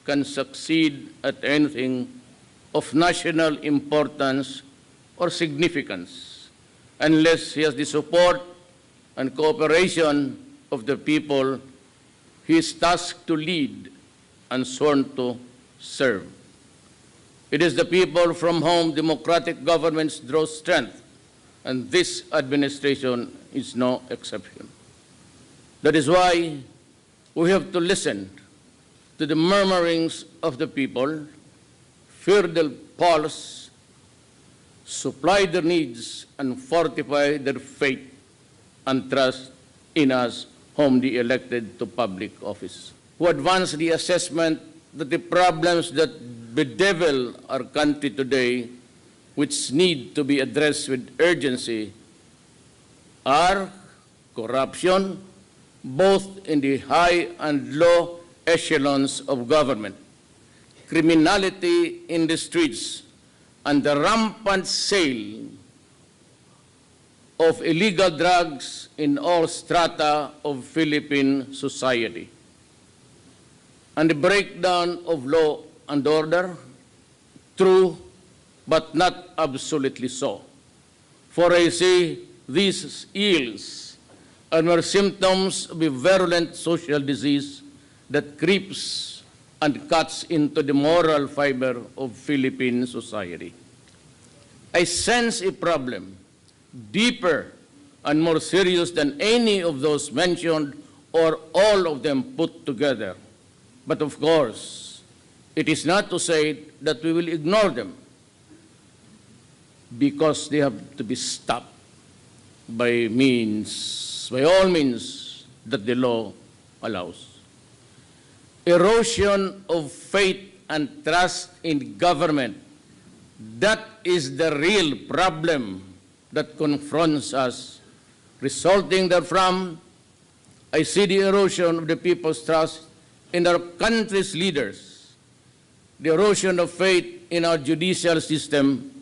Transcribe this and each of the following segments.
can succeed at anything of national importance or significance unless he has the support and cooperation of the people he is tasked to lead and sworn to serve. It is the people from whom democratic governments draw strength, and this administration is no exception. That is why we have to listen to the murmurings of the people, fear their pulse, supply their needs, and fortify their faith and trust in us whom they elected to public office. Who advance the assessment that the problems that bedevil our country today, which need to be addressed with urgency, are corruption, both in the high and low echelons of government, criminality in the streets, and the rampant sale of illegal drugs in all strata of Philippine society, and the breakdown of law and order, true but not absolutely so. For I see these ills are mere symptoms of a virulent social disease that creeps and cuts into the moral fiber of Philippine society. I sense a problem deeper and more serious than any of those mentioned or all of them put together. But of course, it is not to say that we will ignore them, because they have to be stopped by all means that the law allows. Erosion of faith and trust in government, that is the real problem that confronts us. Resulting therefrom, I see the erosion of the people's trust in our country's leaders, the erosion of faith in our judicial system,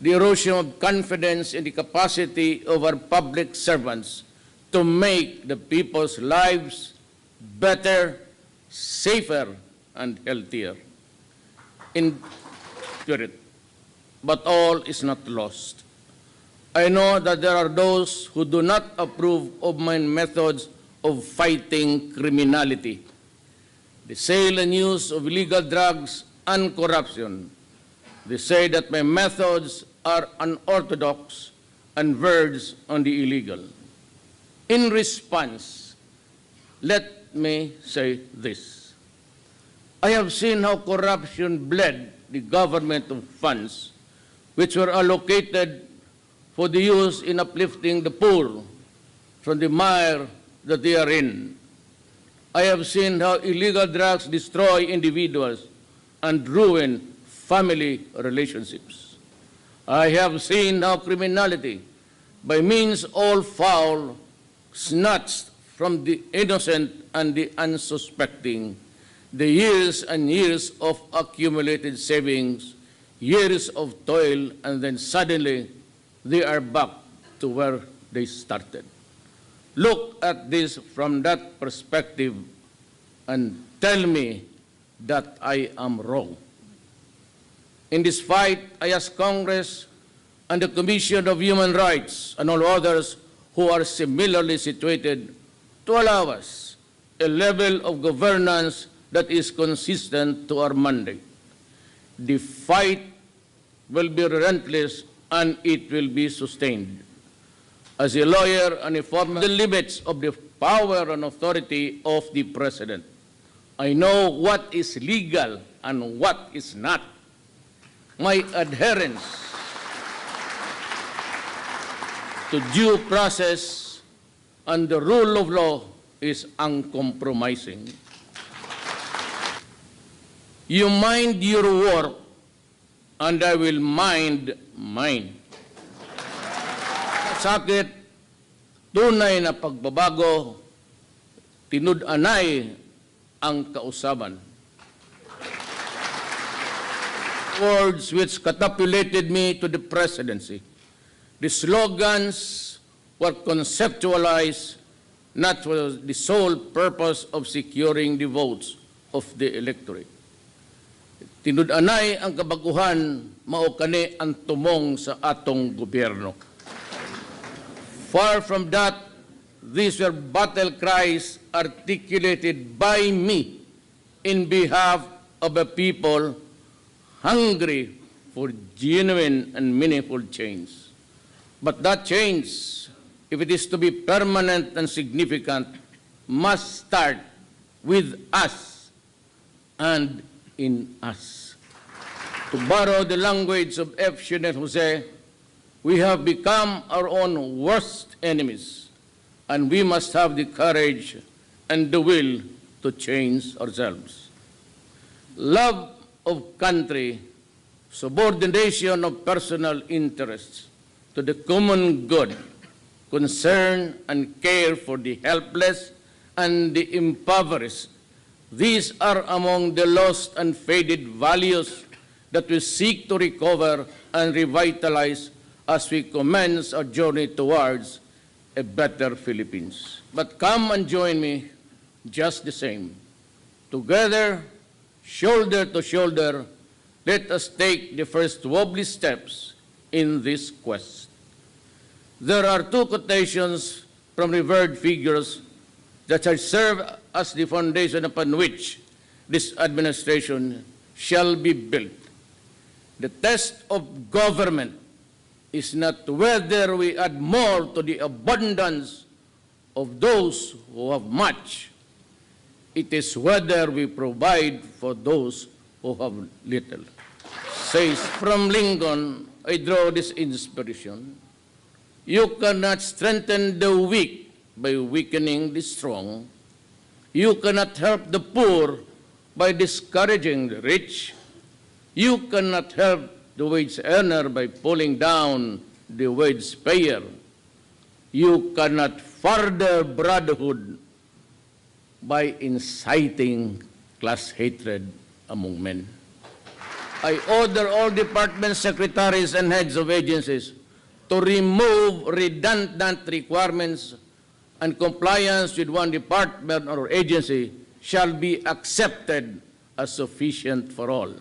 the erosion of confidence in the capacity of our public servants to make the people's lives better, safer, and healthier. In spirit, but all is not lost. I know that there are those who do not approve of my methods of fighting criminality, the sale and use of illegal drugs and corruption. They say that my methods are unorthodox and verge on the illegal. In response, let me say this. I have seen how corruption bled the government of funds which were allocated for the use in uplifting the poor from the mire that they are in. I have seen how illegal drugs destroy individuals and ruin family relationships. I have seen how criminality, by means all foul, snatched from the innocent and the unsuspecting the years and years of accumulated savings, years of toil, and then suddenly they are back to where they started. Look at this from that perspective and tell me that I am wrong. In this fight, I ask Congress and the Commission of Human Rights and all others who are similarly situated to allow us a level of governance that is consistent to our mandate. The fight will be relentless and it will be sustained. As a lawyer and a former, the limits of the power and authority of the President, I know what is legal and what is not. My adherence to due process and the rule of law is uncompromising. You mind your work, and I will mind mine. Sakit, tunay na pagbabago, tinud-anay ang kausaban. Words which catapulted me to the presidency. The slogans were conceptualized not for the sole purpose of securing the votes of the electorate, Tinud-anay ang kabaguhan, mao kani ang tumong sa atong gobyerno. Far from that, these were battle cries articulated by me in behalf of a people hungry for genuine and meaningful change. But that change, if it is to be permanent and significant, must start with us and in us. To borrow the language of F. Shinel Jose, we have become our own worst enemies, and we must have the courage and the will to change ourselves. Love of country, subordination of personal interests to the common good, concern and care for the helpless and the impoverished. These are among the lost and faded values that we seek to recover and revitalize as we commence our journey towards a better Philippines. But come and join me just the same. Together, shoulder to shoulder, let us take the first wobbly steps in this quest. There are two quotations from revered figures that shall serve as the foundation upon which this administration shall be built. The test of government is not whether we add more to the abundance of those who have much. It is whether we provide for those who have little. Says from Lincoln, I draw this inspiration. You cannot strengthen the weak by weakening the strong. You cannot help the poor by discouraging the rich. You cannot help the wage earner by pulling down the wage payer. You cannot further brotherhood by inciting class hatred among men. I order all department secretaries and heads of agencies to remove redundant requirements, and compliance with one department or agency shall be accepted as sufficient for all.